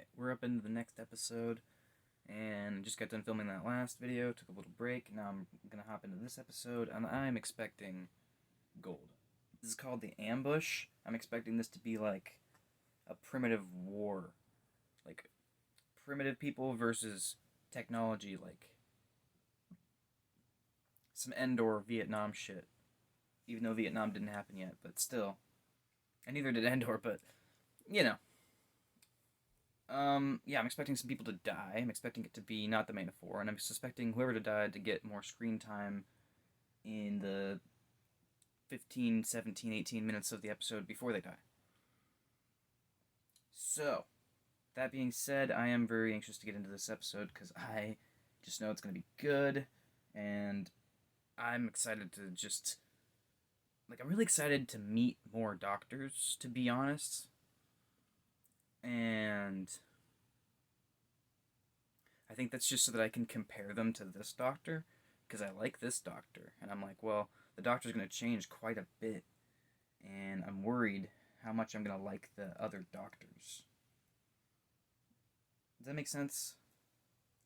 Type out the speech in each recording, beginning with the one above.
Alright, we're up into the next episode, and just got done filming that last video, took a little break, now I'm gonna hop into this episode, and I'm expecting gold. This is called The Ambush. I'm expecting this to be like a primitive war. Like, primitive people versus technology, like some Endor Vietnam shit. Even though Vietnam didn't happen yet, but still. And neither did Endor, but, you know. Yeah, I'm expecting some people to die. I'm expecting it to be not the main four, and I'm suspecting whoever to die to get more screen time in the 15, 17, 18 minutes of the episode before they die. So, that being said, I am very anxious to get into this episode because I just know it's going to be good, and I'm excited to just. Like, I'm really excited to meet more doctors, to be honest. And I think that's just so that I can compare them to this doctor, because I like this doctor, and I'm like, well, the doctor's going to change quite a bit, and I'm worried how much I'm going to like the other doctors. Does that make sense?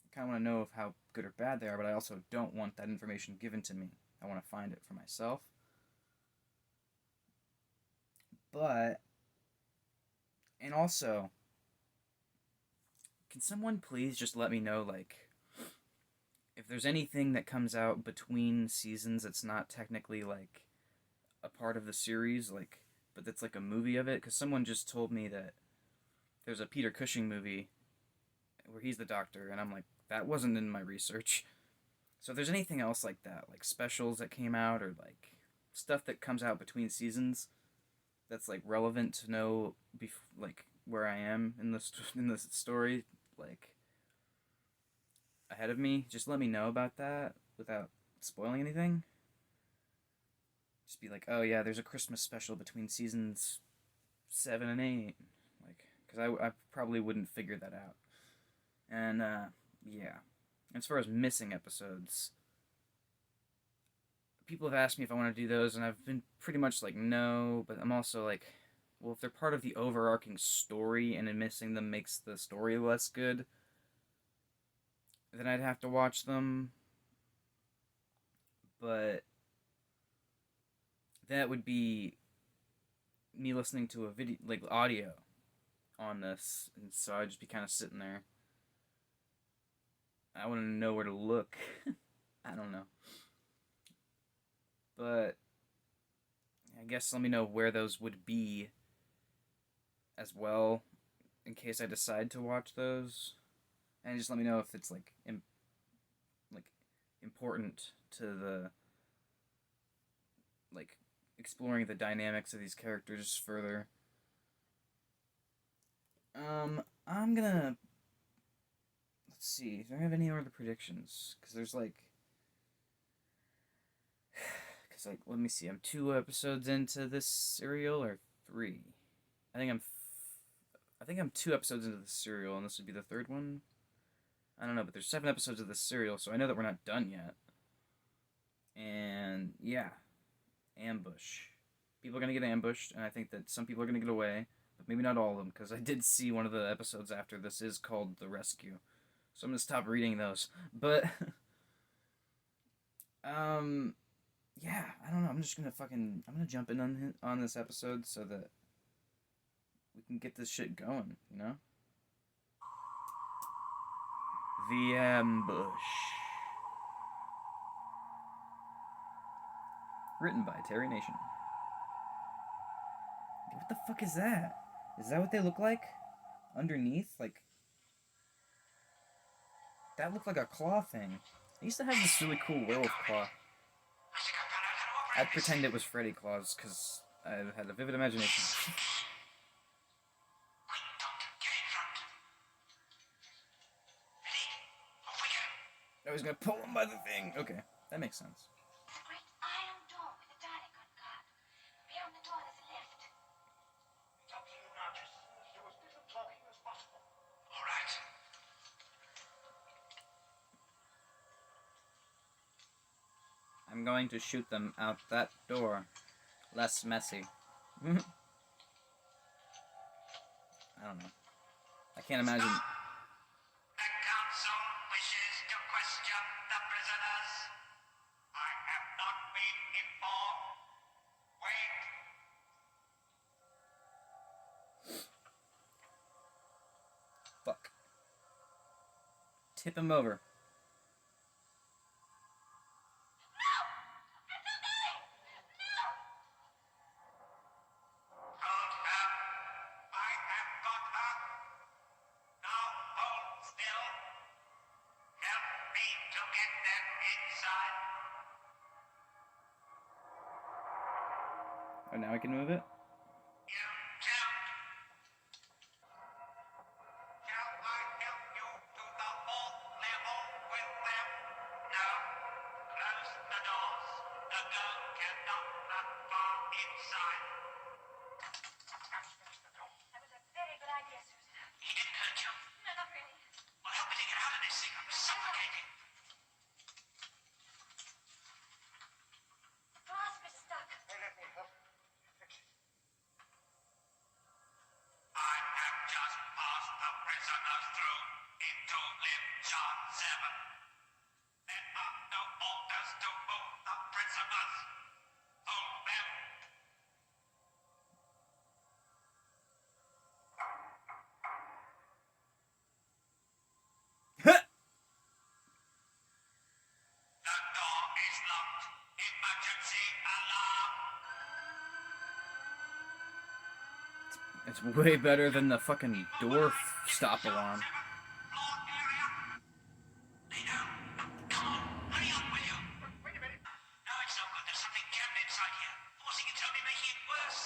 I kind of want to know of how good or bad they are, but I also don't want that information given to me. I want to find it for myself. But, and also, can someone please just let me know, like, if there's anything that comes out between seasons that's not technically, like, a part of the series, like, but that's like a movie of it? Because someone just told me that there's a Peter Cushing movie where he's the doctor, and I'm like, that wasn't in my research. So if there's anything else like that, like specials that came out, or like stuff that comes out between seasons that's like relevant to know, like where I am in the story, like ahead of me, just let me know about that without spoiling anything. Just be like, oh yeah, there's a Christmas special between seasons 7 and 8, like, because I probably wouldn't figure that out. And yeah, as far as missing episodes, people have asked me if I want to do those, and I've been pretty much like no, but I'm also like, well, if they're part of the overarching story and missing them makes the story less good, then I'd have to watch them. But that would be me listening to a video, like audio, on this, and so I'd just be kind of sitting there. I want to know where to look. I don't know. But I guess let me know where those would be as well, in case I decide to watch those. And just let me know if it's like important to the, like, exploring the dynamics of these characters further. I'm gonna, let's see. Do I have any other predictions? Because there's let me see. I'm 2 episodes into this serial, or 3. I think I'm. I think I'm 2 episodes into the serial, and this would be the third one. I don't know, but there's 7 episodes of this serial, so I know that we're not done yet. And yeah, ambush. People are gonna get ambushed, and I think that some people are gonna get away, but maybe not all of them, because I did see one of the episodes after this is called The Rescue. So I'm gonna stop reading those. But um yeah, I don't know. I'm gonna jump in on this episode so that we can get this shit going, you know? The Ambush. Written by Terry Nation. What the fuck is that? Is that what they look like? Underneath? Like, that looked like a claw thing. I used to have this really cool werewolf claw. I'd pretend it was Freddy Claus, because I had a vivid imagination. I was gonna pull him by the thing. Okay, that makes sense. The great iron door with a Dalekon guard. Beyond the door, there's a lift. It's up to you, Narcissus. Do as little talking as possible. All right. I'm going to shoot them out that door. Less messy. I don't know. I can't imagine. The council wishes to question the prisoners. I have not been informed. Wait. Fuck. Tip him over. Hold her. I have got her. Now hold still. Help me to get them inside. Oh, now I can move it? You jumped. Shall I help you to the fourth level with them? No. Close the doors. The girl cannot run far inside. That was a very good idea, Susan. He didn't hurt you. No, not really. Well, help me to get out of this thing. I'm suffocating. The clasp is stuck. Hey, let me help fix it. I have just passed the prisoners through into Lim Shan 7. There are no orders to move the prisoners. Hold them. The door is locked. Emergency alarm. It's way better than the fucking door stop alarm. Floor area. Lino, come on, hurry up, will you? Wait a minute. No, it's no good. There's something jammed inside here. Forcing it's only making it worse.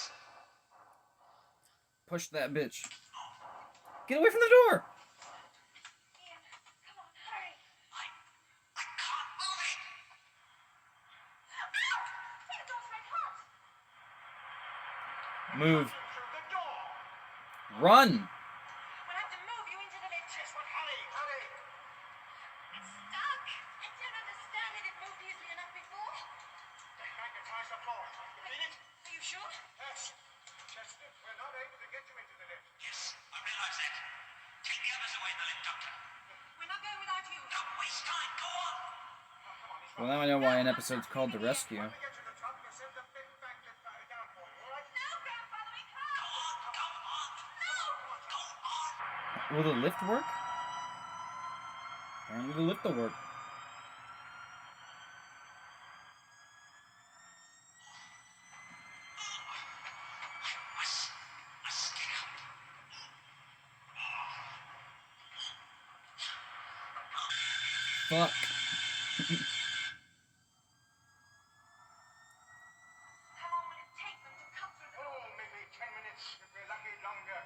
Push that bitch. Get away from the door! Ian, come on, hurry. I can't move it. Ow! The door's red hot. Move. Through the door. Run! We'll have to move you into the lift. Yes, well, hurry, hurry. It's stuck. I don't understand it. It moved easily enough before. The magnetize the floor. You feel it? Are you sure? Yes. Chester, we're not able to get you into the lift. Yes, I realize that. Take the others away in the lift, Doctor. We're not going without you. Don't waste time. Go on. Come on, Well, now I know why an episode's called The Rescue. When we get to the top, you send the big back lift down for you, all right? No, Grandfather, we Go can't. on, go on. No. Go on. Will the lift work? Apparently the lift will work. Must get out. Fuck. How long will it take them to cut through the door? Oh, maybe 10 minutes, if we're lucky, longer.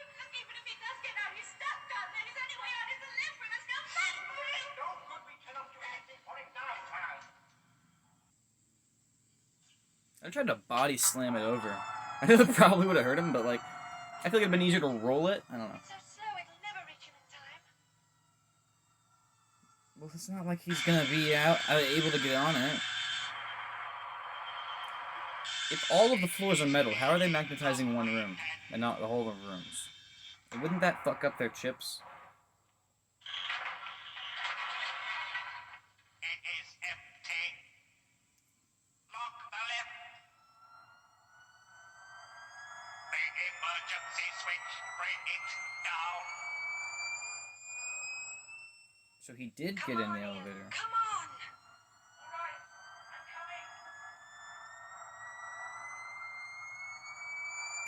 Look, even if he does get out, he's stuck, Gardner. His only way out is the lift. We must go back for him. No good, we cannot do anything for it now, child. I tried to body slam it over. I know it probably would have hurt him, but like, I feel like it'd been easier to roll it. I don't know. It's so slow, it'll never reach him in time. Well, it's not like he's gonna be able to get on it. If all of the floors are metal, how are they magnetizing one room and not the whole of rooms? And wouldn't that fuck up their chips? It is empty. Lock the lift. The emergency switch, bring it down. So he did Come get in on, the Ian. elevator. Come on. All right, I'm coming.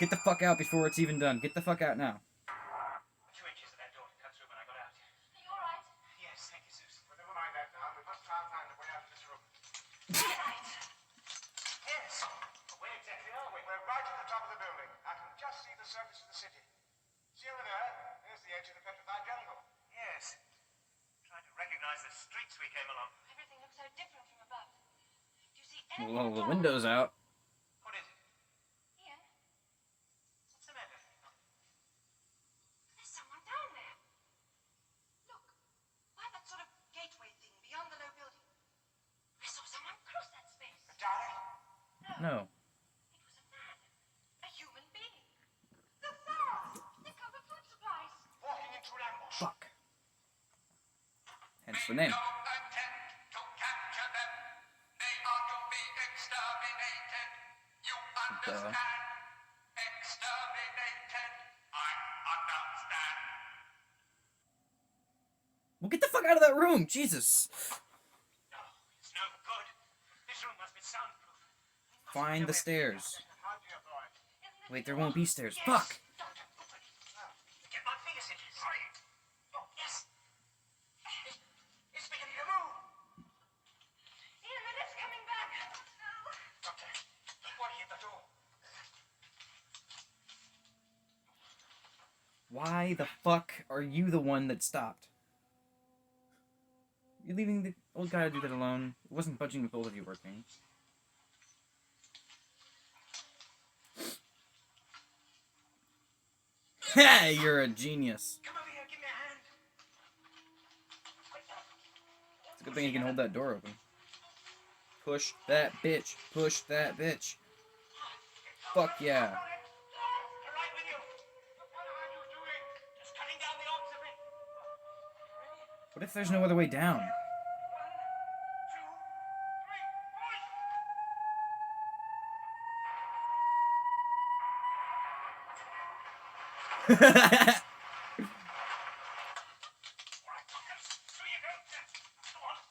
Get the fuck out before it's even done. Get the fuck out now. 2 inches of that door to cut through when I got out. Are you all right? Yes, thank you, Susan. Well, never mind that now. We must try and find a way out of this room. Right. Yes. Where exactly are we? We're right at the top of the building. I can just see the surface of the city. See over there? There's the edge of the petrified jungle. Yes. Trying to recognize the streets we came along. Everything looks so different from above. Do you see anything Well, at the all? window's out. What is it? Ian, What's the matter? there's someone down there. Look, by that sort of gateway thing beyond the low building. I saw someone cross that space. Darling? No. It was a man. A human being. The Pharaoh! They come for food supplies. What? That's the name. No attempt to capture them. They are to be exterminated. You understand? Exterminated. I understand. Well, get the fuck out of that room! Jesus! No, it's no good. This room must be soundproof. Find the stairs. How do you avoid? Wait, there won't be stairs. Yes. Fuck! Doctor, quickly. Get my fingers in. Hurry. Oh, yes. It's beginning to move. Ian, the lift's coming back. No. Doctor, what are you at the door? Why the fuck are you the one that stopped? You're leaving the old guy to do that alone. It wasn't budging with both of you working. Hey, you're a genius. Come over here, give me a hand. It's a good thing you can hold that door open. Push that bitch. Push that bitch. Fuck yeah. All right with you. What are you doing? Just cutting down the odds a bit. Ready? What if there's no other way down? 1, 2, 3, push! All right, Doctor. Through you go. Go on.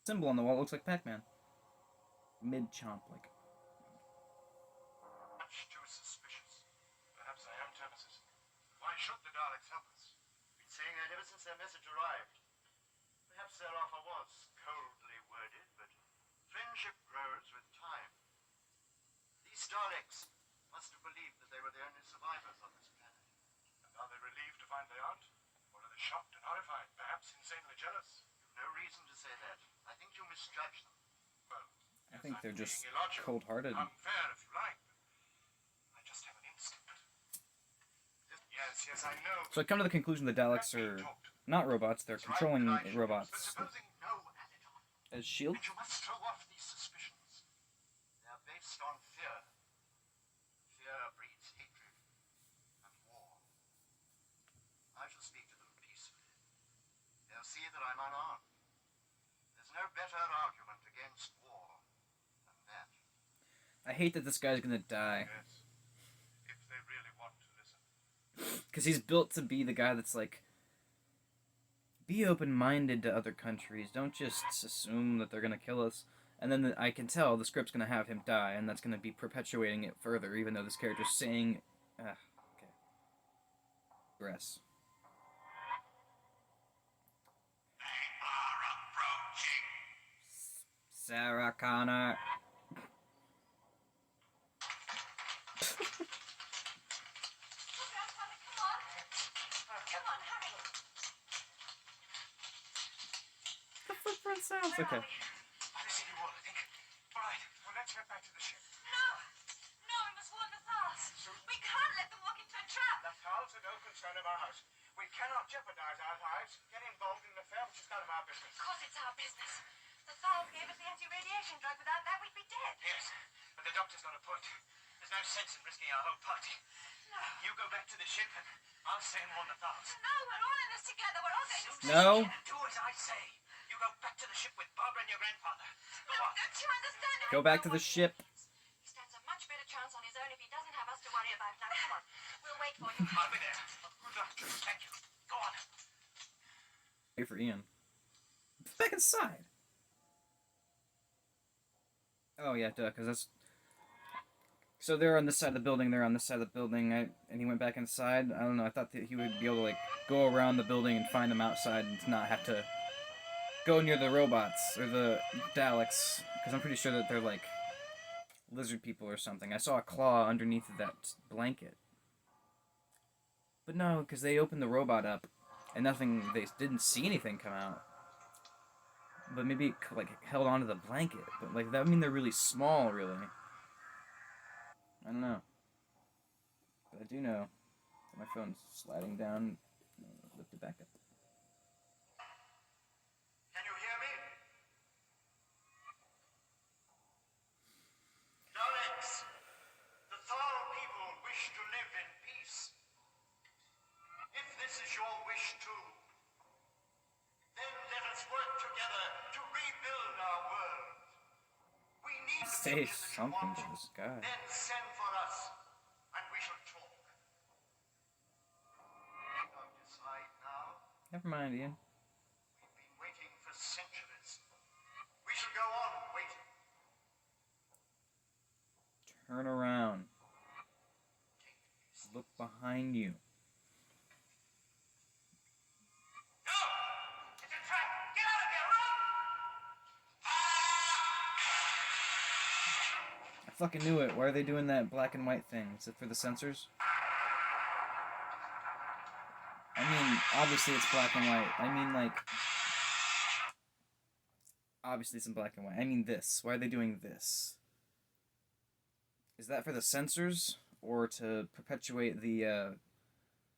Symbol on the wall looks like Pac-Man. Mid-chomp, like. Much too suspicious. Perhaps I am Nemesis. Why should the Daleks help us? Been saying that ever since their message arrived. Perhaps their offer was coldly worded, but friendship grows with time. These Daleks must have believed that they were the only survivors on this planet. And are they relieved to find they aren't? Or are they shocked and horrified, perhaps insanely jealous? You've no reason to say that. I think you misjudge them. Well, I think they're just being illogical. cold-hearted. Unfair, if you like. I just have an instinct. Yes, I know. So I come to the conclusion the Daleks are not robots, they're controlling robots But supposing no added on, as shield. and you must throw off these suspicions. They are based on fear. Fear breeds hatred and war. I shall speak to them peacefully. They'll see that I'm unarmed. There's no better argument against war than that. I hate that this guy's gonna die. Yes. If they really want to listen. Because he's built to be the guy that's like, be open-minded to other countries. Don't just assume that they're gonna kill us. And then I can tell the script's gonna have him die, and that's gonna be perpetuating it further, even though this character's saying, okay. Progress. They are approaching. Sarah Connor. Come on, hurry. The footprint sounds okay. By the city wall, I think. All right, well, let's head back to the ship. No. No, we must warn the Thals. We can't let them walk into a trap. The Thals are no concern of ours. We cannot jeopardize our lives, get involved in an affair which is none of our business. Of course it's our business. The Thals gave us the anti-radiation drug. Without that, we'd be dead. Yes, but the doctor's got a point. There's no sense in risking our whole party. No. You go back to the ship, and I'll stay and warn the Thals. No, we're all in this together. We're all going to stay No. together. Do as I say. You go back to the ship with Barbara and your grandfather. Go No, on. don't you understand? Go back to the ship. He stands a much better chance on his own if he doesn't have us to worry about. Now, come on. We'll wait for you. I'll be there. Good luck. Thank you. Go on. Wait for Ian. Back inside. Oh yeah, duh, because that's... So they're on this side of the building, they're on this side of the building, and he went back inside. I don't know, I thought that he would be able to, like, go around the building and find them outside and not have to go near the robots, or the Daleks, because I'm pretty sure that they're, like, lizard people or something. I saw a claw underneath of that blanket. But no, because they opened the robot up, and nothing, they didn't see anything come out. But maybe it, like, held onto the blanket. But, like, that would mean they're really small, really. I don't know. But I do know that my phone's sliding down. Lift it back up. Can you hear me? Daleks, the Thal people wish to live in peace. If this is your wish too, Say something to this guy. Then send for us, and we shall talk. Don't decide now. Never mind, Ian. We've been waiting for centuries. We shall go on waiting. Turn around. Look behind you. No! It's a trap! Get out of here! Run! I fucking knew it. Why are they doing that black and white thing? Is it for the censors? I mean, obviously it's black and white. I mean, like... Obviously it's in black and white. I mean this. Why are they doing this? Is that for the censors? Or to perpetuate the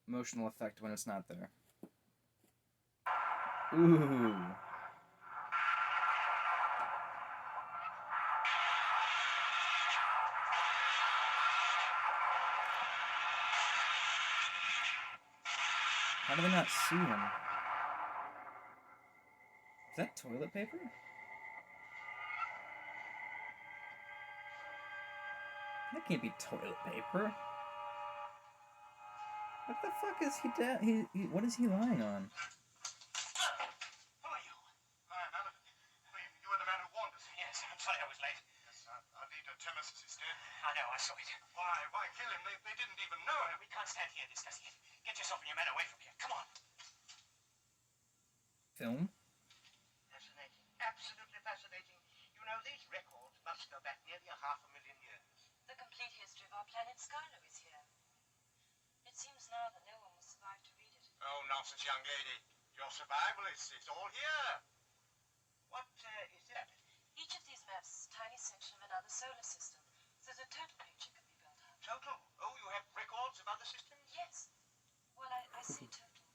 emotional effect when it's not there? Ooh. How do they not see him? Is that toilet paper? That can't be toilet paper. What the fuck is he doing? What is he lying on? Who are you? I'm Alan. You were the man who warned us. Yes, I'm sorry I was late. Yes, our leader, Temesis, is dead. I know, I saw it. Why kill him? They didn't even know him. We can't stand here discussing it. Get yourself and your men away from here. Come on. Film? Fascinating. Absolutely fascinating. You know, these records must go back nearly 500,000 years. The complete history of our planet Skylo is here. It seems now that no one will survive to read it. Oh, nonsense, young lady. Your survival is all here. What is that? Each of these maps is a tiny section of another solar system, so the total picture can be built up. Total? Oh, you have records of other systems? Yes. Well, I say total.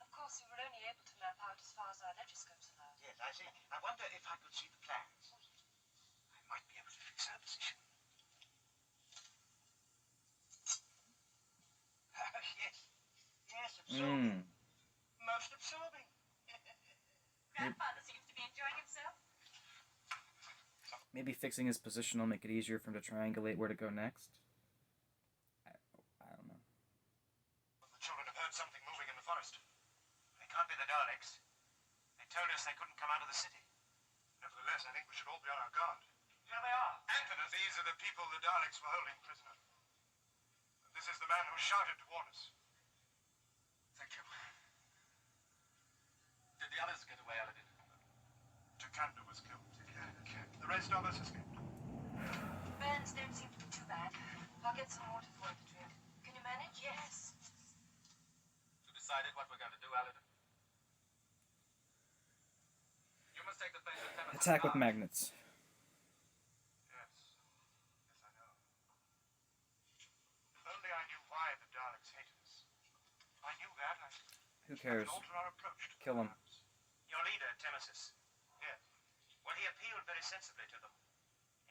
Of course, we were only able to map out as far as our legiscopes allowed. Yes, I see. I wonder if I could see the plans. I might be able to fix our position. Yes. Yes, absorbing. Most absorbing. Grandfather seems to be enjoying himself. Maybe fixing his position will make it easier for him to triangulate where to go next? I don't know. The children have heard something moving in the forest. They can't be the Daleks. They told us they couldn't come out of the city. Nevertheless, I think we should all be on our guard. Here they are. Anton, these are the people the Daleks were holding prisoner. This is the man who shouted to warn us. Thank you. Did the others get away, Aladdin? Takanda was killed. The rest of us escaped. Burns don't seem to be too bad. I'll get some water for you to drink. Can you manage? Yes. You decided what we're going to do, Aladdin? You must take the place of Temesis. Attack with magnets. Yes. Yes, I know. If only I knew why the Daleks hated us. If I knew that, Who cares? I could alter our approach to Kill him. Your leader, Temesis. Yes. Well, he appealed very sensibly to them.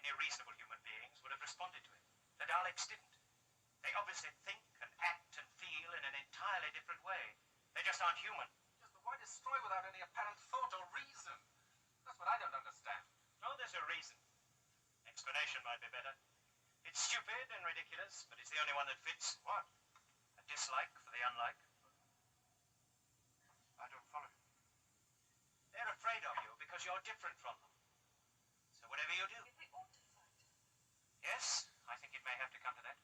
Any reasonable human beings would have responded to him. The Daleks didn't. They obviously think and act and feel in an entirely different way. They just aren't human. Yes, but why destroy without any apparent thought or reason? That's what I don't understand. No, there's a reason. Explanation might be better. It's stupid and ridiculous, but it's the only one that fits. What? A dislike for the unlike. I don't follow. They're afraid of you because you're different from them. So whatever you do. We ought to fight. Yes, I think it may have to come to that.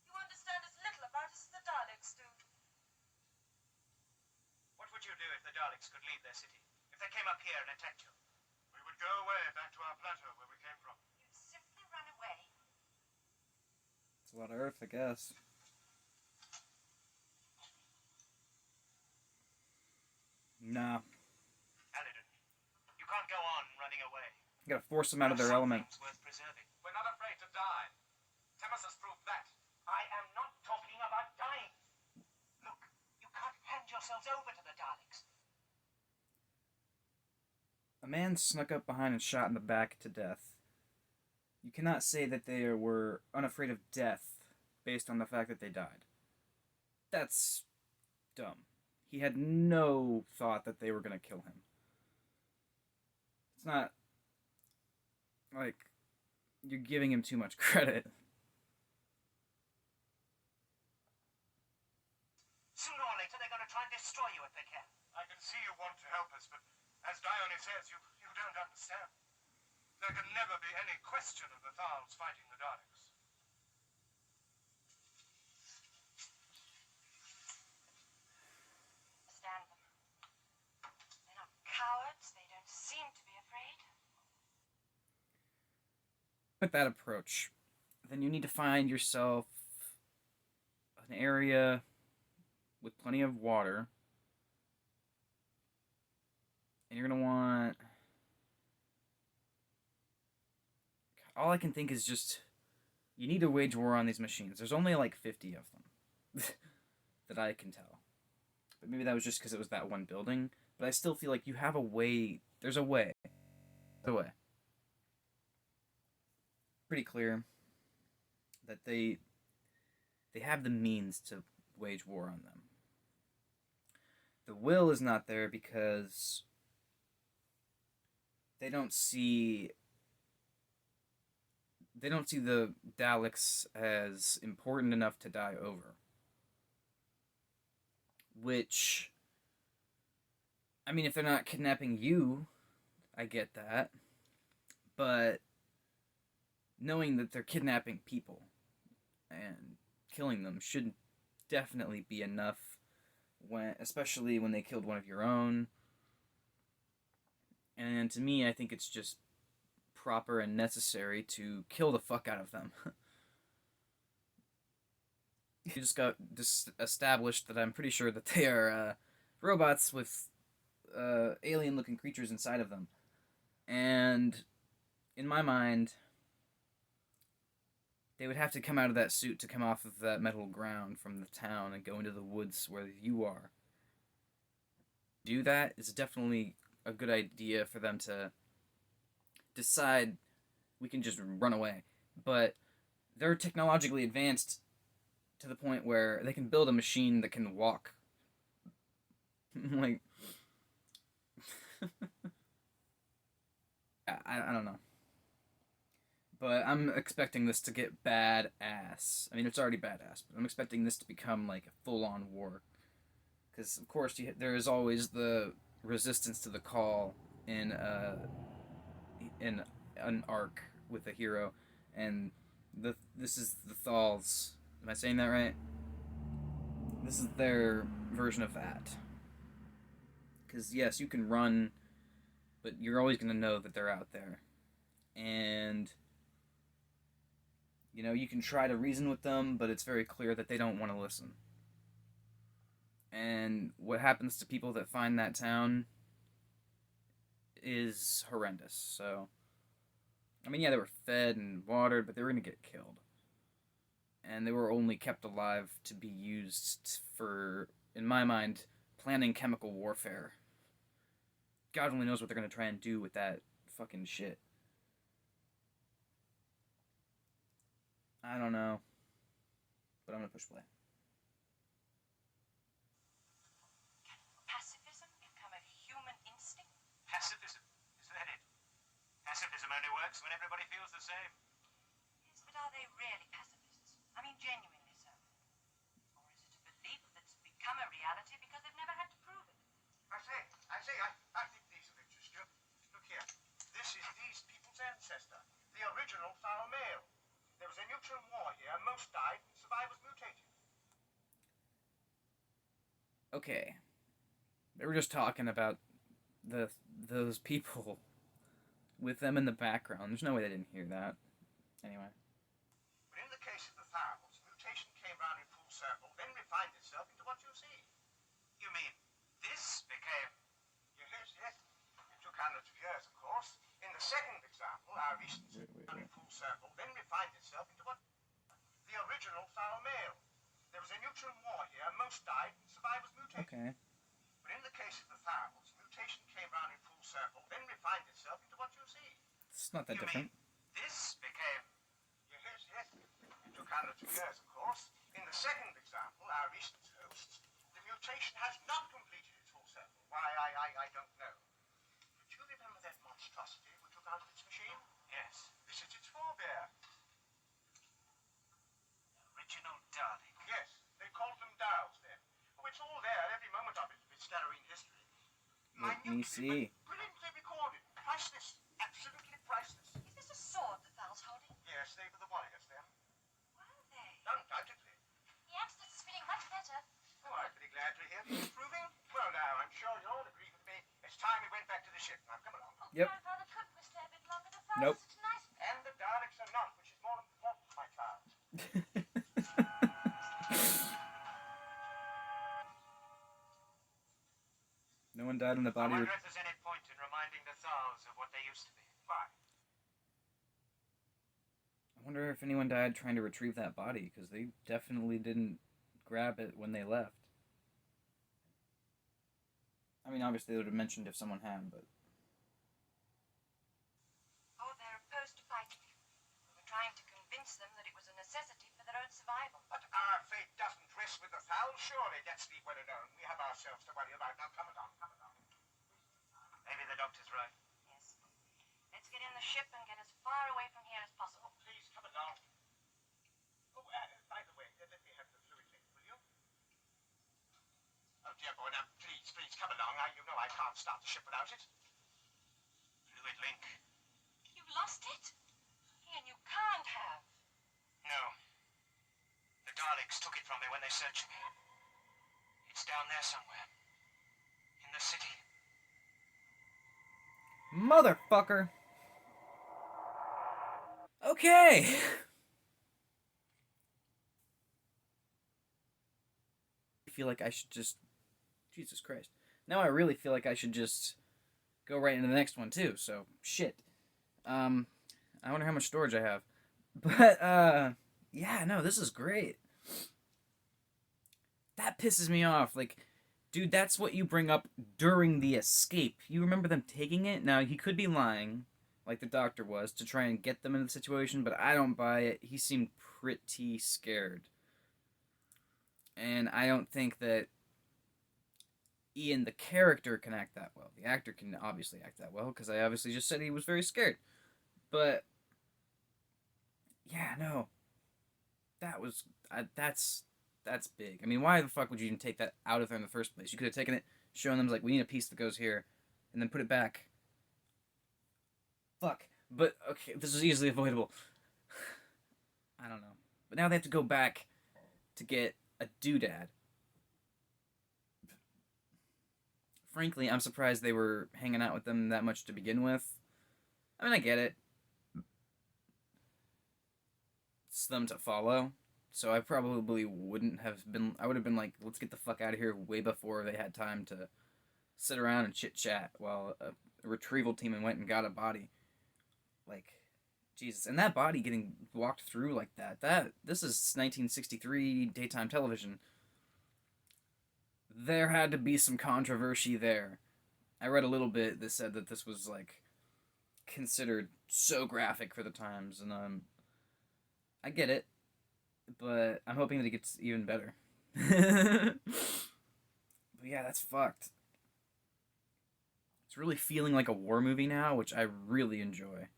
You understand as little about us as the Daleks do. What would you do if the Daleks could leave their city? If they came up here and attacked you? We would go away back to our plateau where we came from. You'd simply run away. It's a lot of Earth, I guess. Nah. Aladdin, you can't go on running away. You gotta force them out of their Some element. things worth preserving. We're not afraid to die. Temesis proved that. I am not talking about dying. Look, you can't hand yourselves over to the Daleks. A man snuck up behind and shot in the back to death. You cannot say that they were unafraid of death based on the fact that they died. That's dumb. He had no thought that they were going to kill him. It's not... like, you're giving him too much credit. Sooner or later, they're going to try and destroy you if they can. I can see you want to help us, but as Dione says, you don't understand. There can never be any question of the Thals fighting the Daleks. Stand them. They're not cowards. They don't seem to be afraid. With that approach, then you need to find yourself an area with plenty of water. And you're going to want... all I can think is just... you need to wage war on these machines. There's only like 50 of them. That I can tell. But maybe that was just because it was that one building. But I still feel like you have a way... there's a way. There's a way. Pretty clear that they have the means to wage war on them. The will is not there because they don't see the Daleks as important enough to die over. Which, I mean, if they're not kidnapping you, I get that. But knowing that they're kidnapping people and killing them should definitely be enough, especially when they killed one of your own. And to me, I think it's just proper and necessary to kill the fuck out of them. You just got established that I'm pretty sure that they are robots with alien-looking creatures inside of them. And in my mind, they would have to come out of that suit to come off of that metal ground from the town and go into the woods where you are. Do that is definitely a good idea for them to decide we can just run away. But they're technologically advanced to the point where they can build a machine that can walk. Like... I don't know. But I'm expecting this to get badass. I mean, it's already badass, but I'm expecting this to become like a full-on war. Because, of course, there is always the resistance to the call in an arc with a hero. And this is the Thals. Am I saying that right? This is their version of that. Because, yes, you can run, but you're always going to know that they're out there. And, you know, you can try to reason with them, but it's very clear that they don't want to listen. And what happens to people that find that town is horrendous. So, I mean, yeah, they were fed and watered, but they were going to get killed. And they were only kept alive to be used for, in my mind, planning chemical warfare. God only knows what they're going to try and do with that fucking shit. I don't know. But I'm going to push play. Can pacifism become a human instinct? Pacifism, is that it? Pacifism only works when everybody feels the same. Yes, but are they really pacifists? I mean, genuinely so. Or is it a belief that's become a reality because they've never had to prove it? I think these are pictures, Stu. Look here. This is these people's ancestor, the original foul male. There was a neutron war here, most died, and survivors mutated. Okay. They were just talking about those people with them in the background. There's no way they didn't hear that. Anyway. But in the case of the Thals, mutation came round in full circle, then refined itself into what you see. You mean this became... Yes. It took hundreds of years, of course. In the second example, our recent in full circle, then refined itself into what... the original foul male. There was a neutron war here, most died, and survivors mutated. Okay. But in the case of the Thals, mutation came round in full circle, then refined itself into what you see. It's not that different. This became... Yes. It took hundreds of years, of course. In the second example, our recent hosts, the mutation has not completed its full circle. Why, I don't know. But you remember that monstrosity we took out of its machine? Yes. Let me minutely, see. but brilliantly recorded. Priceless. Absolutely priceless. Is this a sword that Val's holding? Yes, they were the warriors then. Were they? Undoubtedly. The Amsterdam is feeling much better. Oh, I'm pretty glad to hear he's improving. Well, now, I'm sure you'll agree with me. It's time we went back to the ship. Now, come along. Oh, Yep. Grandfather could we stay a bit longer. The Val's Nope. such a nice... And the Daleks are not, which is more important, my child. No one died in the I body. wonder if there's any point in reminding the Thals of what they used to be. Why? I wonder if anyone died trying to retrieve that body, because they definitely didn't grab it when they left. I mean, obviously they would have mentioned if someone had, but... Oh, they're opposed to fighting. We were trying to convince them that it was a necessity for their own survival. But our fate doesn't rest with the Thals, surely. Let's leave well alone. We have ourselves to worry about. Now, come along, come along. Maybe the doctor's right. Yes. Let's get in the ship and get as far away from here as possible. Oh, please, come along. Oh, by the way, let me have the fluid link, will you? Oh, dear boy, now, please, come along. You know I can't start the ship without it. Fluid link. You lost it? Ian, you can't have. No. The Daleks took it from me when they searched me. It's down there somewhere. In the city. Motherfucker! Okay! I feel like I should just... Jesus Christ. Now I really feel like I should just go right into the next one, too, so, shit. I wonder how much storage I have. But, yeah, no, this is great. That pisses me off, like... Dude, that's what you bring up during the escape. You remember them taking it? Now, he could be lying, like the doctor was, to try and get them into the situation, but I don't buy it. He seemed pretty scared. And I don't think that Ian, the character, can act that well. The actor can obviously act that well, because I obviously just said he was very scared. But, yeah, no. That was... That's big. I mean, why the fuck would you even take that out of there in the first place? You could have taken it, shown them, like, we need a piece that goes here, and then put it back. Fuck. But, okay, this is easily avoidable. I don't know. But now they have to go back to get a doodad. Frankly, I'm surprised they were hanging out with them that much to begin with. I mean, I get it. It's them to follow. So I probably wouldn't have been... I would have been like, let's get the fuck out of here way before they had time to sit around and chit-chat while a retrieval team went and got a body. Like, Jesus. And that body getting walked through like that, this is 1963 daytime television. There had to be some controversy there. I read a little bit that said that this was, like, considered so graphic for the times, and, I get it. But I'm hoping that it gets even better. But yeah, that's fucked. It's really feeling like a war movie now, which I really enjoy.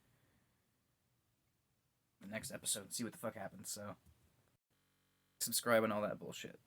The next episode, see what the fuck happens, so... subscribe and all that bullshit.